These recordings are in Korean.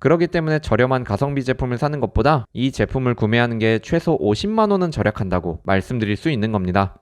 그렇기 때문에 저렴한 가성비 제품을 사는 것보다 이 제품을 구매하는 게 최소 50만원은 절약한다고 말씀드릴 수 있는 겁니다.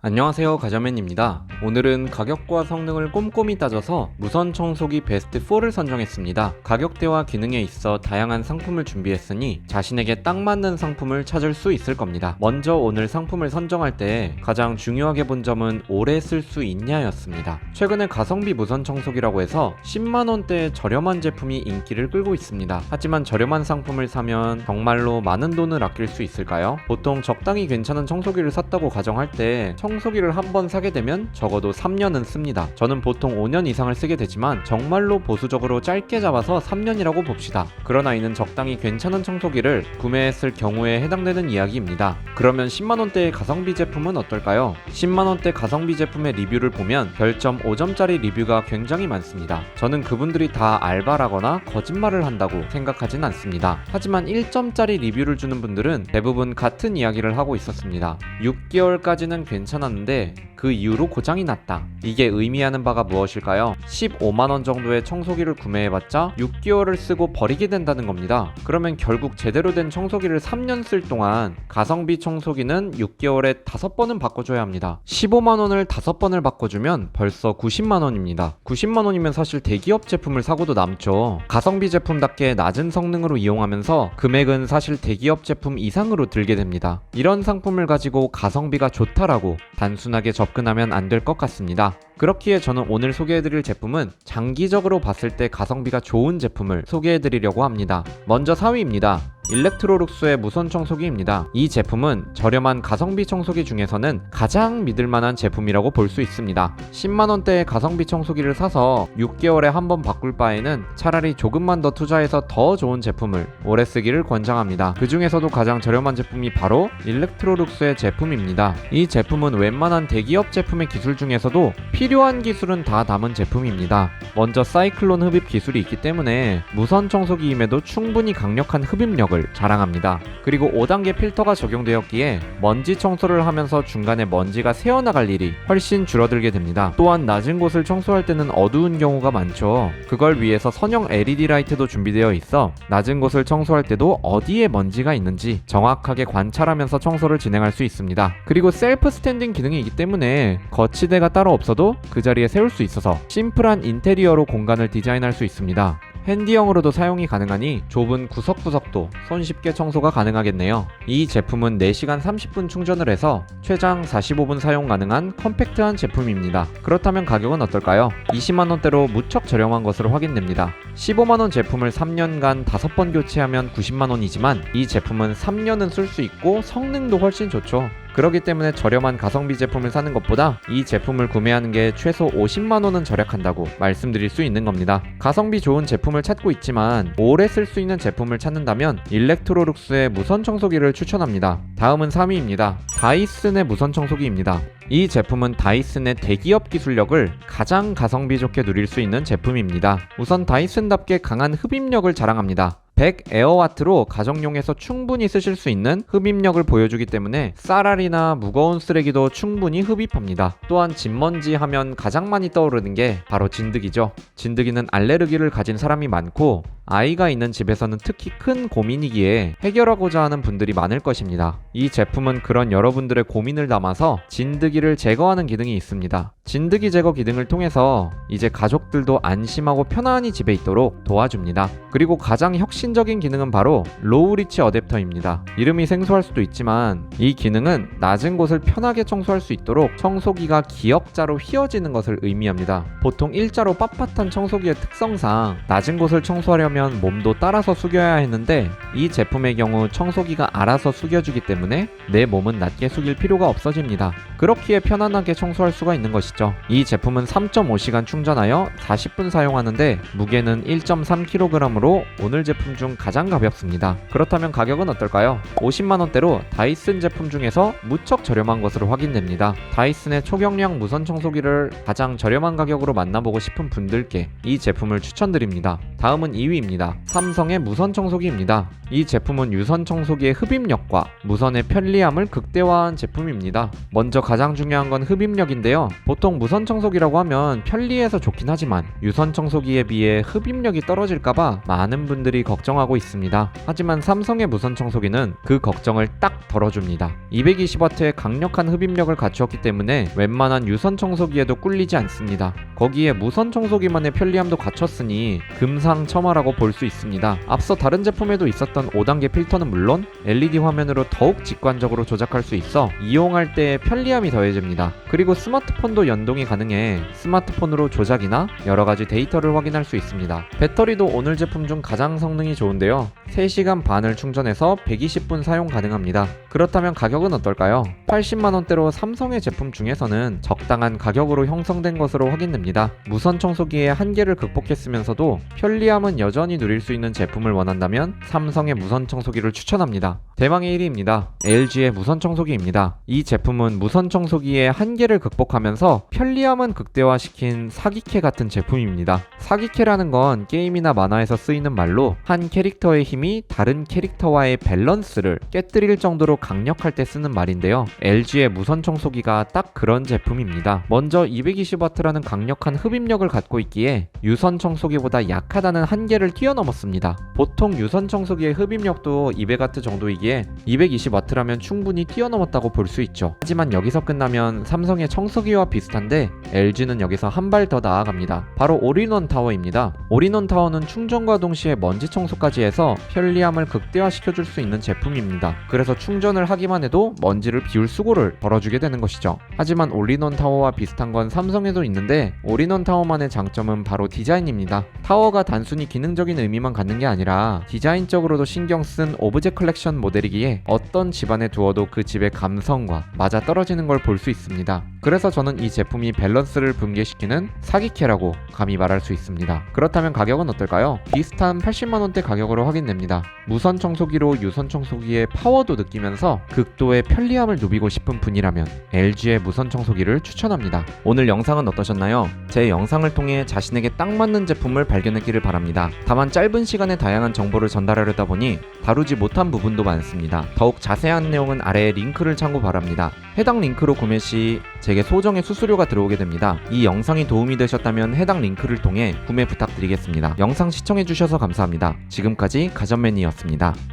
안녕하세요, 가자맨입니다. 오늘은 가격과 성능을 꼼꼼히 따져서 무선 청소기 베스트 4를 선정했습니다. 가격대와 기능에 있어 다양한 상품을 준비했으니 자신에게 딱 맞는 상품을 찾을 수 있을 겁니다. 먼저 오늘 상품을 선정할 때 가장 중요하게 본 점은 오래 쓸 수 있냐였습니다. 최근에 가성비 무선 청소기라고 해서 10만원대의 저렴한 제품이 인기를 끌고 있습니다. 하지만 저렴한 상품을 사면 정말로 많은 돈을 아낄 수 있을까요? 보통 적당히 괜찮은 청소기를 샀다고 가정할 때 청소기를 한번 사게 되면 적어도 3년은 씁니다. 저는 보통 5년 이상을 쓰게 되지만 정말로 보수적으로 짧게 잡아서 3년이라고 봅시다. 그러나 이는 적당히 괜찮은 청소기를 구매했을 경우에 해당되는 이야기입니다. 그러면 10만원대의 가성비 제품은 어떨까요? 10만원대 가성비 제품의 리뷰를 보면 별점 5점짜리 리뷰가 굉장히 많습니다. 저는 그분들이 다 알바라거나 거짓말을 한다고 생각하진 않습니다. 하지만 1점짜리 리뷰를 주는 분들은 대부분 같은 이야기를 하고 있었습니다. 6개월까지는 괜찮았는데 그 이후로 고장이 났다. 이게 의미하는 바가 무엇일까요? 15만원 정도의 청소기를 구매해봤자 6개월을 쓰고 버리게 된다는 겁니다. 그러면 결국 제대로 된 청소기를 3년 쓸 동안 가성비 청소기는 6개월에 5번은 바꿔줘야 합니다. 15만원을 5번을 바꿔주면 벌써 90만원입니다. 90만원이면 사실 대기업 제품을 사고도 남죠. 가성비 제품답게 낮은 성능으로 이용하면서 금액은 사실 대기업 제품 이상으로 들게 됩니다. 이런 상품을 가지고 가성비가 좋다라고 단순하게 접근하면 안 될 것 같습니다. 그렇기에 저는 오늘 소개해드릴 제품은 장기적으로 봤을 때 가성비가 좋은 제품을 소개해드리려고 합니다. 먼저 4위입니다. 일렉트로룩스의 무선 청소기입니다. 이 제품은 저렴한 가성비 청소기 중에서는 가장 믿을만한 제품이라고 볼 수 있습니다. 10만원대의 가성비 청소기를 사서 6개월에 한 번 바꿀 바에는 차라리 조금만 더 투자해서 더 좋은 제품을 오래 쓰기를 권장합니다. 그 중에서도 가장 저렴한 제품이 바로 일렉트로룩스의 제품입니다. 이 제품은 웬만한 대기업 제품의 기술 중에서도 필요한 기술은 다 담은 제품입니다. 먼저 사이클론 흡입 기술이 있기 때문에 무선 청소기임에도 충분히 강력한 흡입력을 자랑합니다. 그리고 5단계 필터가 적용되었기에 먼지 청소를 하면서 중간에 먼지가 새어나갈 일이 훨씬 줄어들게 됩니다. 또한 낮은 곳을 청소할 때는 어두운 경우가 많죠. 그걸 위해서 선형 LED 라이트도 준비되어 있어 낮은 곳을 청소할 때도 어디에 먼지가 있는지 정확하게 관찰하면서 청소를 진행할 수 있습니다. 그리고 셀프 스탠딩 기능이 있기 때문에 거치대가 따로 없어도 그 자리에 세울 수 있어서 심플한 인테리어로 공간을 디자인할 수 있습니다. 핸디형으로도 사용이 가능하니 좁은 구석구석도 손쉽게 청소가 가능하겠네요. 이 제품은 4시간 30분 충전을 해서 최장 45분 사용 가능한 컴팩트한 제품입니다. 그렇다면 가격은 어떨까요? 20만원대로 무척 저렴한 것으로 확인됩니다. 15만원 제품을 3년간 5번 교체하면 90만원이지만 이 제품은 3년은 쓸 수 있고 성능도 훨씬 좋죠. 그렇기 때문에 저렴한 가성비 제품을 사는 것보다 이 제품을 구매하는 게 최소 50만원은 절약한다고 말씀드릴 수 있는 겁니다. 가성비 좋은 제품을 찾고 있지만 오래 쓸 수 있는 제품을 찾는다면 일렉트로룩스의 무선 청소기를 추천합니다. 다음은 3위입니다. 다이슨의 무선 청소기입니다. 이 제품은 다이슨의 대기업 기술력을 가장 가성비 좋게 누릴 수 있는 제품입니다. 우선 다이슨답게 강한 흡입력을 자랑합니다. 100 에어와트로 가정용에서 충분히 쓰실 수 있는 흡입력을 보여주기 때문에 쌀알이나 무거운 쓰레기도 충분히 흡입합니다. 또한 진먼지 하면 가장 많이 떠오르는 게 바로 진드기죠. 진드기는 알레르기를 가진 사람이 많고 아이가 있는 집에서는 특히 큰 고민이기에 해결하고자 하는 분들이 많을 것입니다. 이 제품은 그런 여러분들의 고민을 담아서 진드기를 제거하는 기능이 있습니다. 진드기 제거 기능을 통해서 이제 가족들도 안심하고 편안히 집에 있도록 도와줍니다. 그리고 가장 혁신적인 기능은 바로 로우 리치 어댑터입니다. 이름이 생소할 수도 있지만 이 기능은 낮은 곳을 편하게 청소할 수 있도록 청소기가 기역자로 휘어지는 것을 의미합니다. 보통 일자로 빳빳한 청소기의 특성상 낮은 곳을 청소하려면 몸도 따라서 숙여야 했는데 이 제품의 경우 청소기가 알아서 숙여주기 때문에 내 몸은 낮게 숙일 필요가 없어집니다. 그렇기에 편안하게 청소할 수가 있는 것이죠. 이 제품은 3.5시간 충전하여 40분 사용하는데 무게는 1.3kg으로 오늘 제품 중 가장 가볍습니다. 그렇다면 가격은 어떨까요? 50만원대로 다이슨 제품 중에서 무척 저렴한 것으로 확인됩니다. 다이슨의 초경량 무선 청소기를 가장 저렴한 가격으로 만나보고 싶은 분들께 이 제품을 추천드립니다. 다음은 2위입니다. 삼성의 무선 청소기입니다. 이 제품은 유선 청소기의 흡입력과 무선의 편리함을 극대화한 제품입니다. 먼저 가장 중요한 건 흡입력인데요. 보통 무선 청소기라고 하면 편리해서 좋긴 하지만 유선 청소기에 비해 흡입력이 떨어질까봐 많은 분들이 걱정하고 있습니다. 하지만 삼성의 무선 청소기는 그 걱정을 딱 덜어줍니다. 220W의 강력한 흡입력을 갖추었기 때문에 웬만한 유선 청소기에도 꿀리지 않습니다. 거기에 무선 청소기만의 편리함도 갖췄으니 금상첨화라고 볼 수 있습니다. 앞서 다른 제품에도 있었던 5단계 필터는 물론 LED 화면으로 더욱 직관적으로 조작할 수 있어 이용할 때 편리함이 더해집니다. 그리고 스마트폰도 연동이 가능해 스마트폰으로 조작이나 여러가지 데이터를 확인할 수 있습니다. 배터리도 오늘 제품 중 가장 성능이 좋은데요. 3시간 반을 충전해서 120분 사용 가능합니다. 그렇다면 가격은 어떨까요? 80만원대로 삼성의 제품 중에서는 적당한 가격으로 형성된 것으로 확인됩니다. 무선 청소기의 한계를 극복했으면서도 편리함은 여전히 누릴 수 있는 제품을 원한다면 삼성의 무선 청소기를 추천합니다. 대망의 1위입니다. LG의 무선 청소기입니다. 이 제품은 무선 청소기의 한계를 극복하면서 편리함은 극대화시킨 사기캐 같은 제품입니다. 사기캐라는 건 게임이나 만화에서 쓰이는 말로 한 캐릭터의 힘이 다른 캐릭터와의 밸런스를 깨뜨릴 정도로 강력할 때 쓰는 말인데요. LG의 무선 청소기가 딱 그런 제품입니다. 먼저 220W라는 강력한 흡입력을 갖고 있기에 유선 청소기보다 약하다는 한계를 뛰어넘었습니다. 보통 유선 청소기의 흡입력도 200W 정도이기에 220W라면 충분히 뛰어넘었다고 볼 수 있죠. 하지만 여기서 끝나면 삼성의 청소기와 비슷한데 LG는 여기서 한 발 더 나아갑니다. 바로 올인원 타워입니다. 올인원 타워는 충전과 동시에 먼지 청소까지 해서 편리함을 극대화시켜줄 수 있는 제품입니다. 그래서 충전을 하기만 해도 먼지를 비울 수고를 덜어주게 되는 것이죠. 하지만 올인원 타워와 비슷한 건 삼성에도 있는데 올인원 타워만의 장점은 바로 디자인입니다. 타워가 단순히 기능적인 의미만 갖는 게 아니라 디자인적으로도 신경 쓴 오브젝 컬렉션 모델이기에 어떤 집안에 두어도 그 집의 감성과 맞아떨어지는 걸 볼 수 있습니다. 그래서 저는 이 제품이 밸런스를 붕괴시키는 사기캐라고 감히 말할 수 있습니다. 그렇다면 가격은 어떨까요? 비슷한 80만원대 가격으로 확인됩니다. 무선 청소기로 유선 청소기의 파워도 느끼면서 극도의 편리함을 누비고 싶은 분이라면 LG의 무선 청소기를 추천합니다. 오늘 영상은 어떠셨나요? 제 영상을 통해 자신에게 딱 맞는 제품을 발견했기를 바랍니다. 다만 짧은 시간에 다양한 정보를 전달하려다 보니 다루지 못한 부분도 많습니다. 더욱 자세한 내용은 아래에 링크를 참고 바랍니다. 해당 링크로 구매 시 제게 소정의 수수료가 들어오게 됩니다. 이 영상이 도움이 되셨다면 해당 링크를 통해 구매 부탁드리겠습니다. 영상 시청해주셔서 감사합니다. 지금까지 가전맨이었습니다.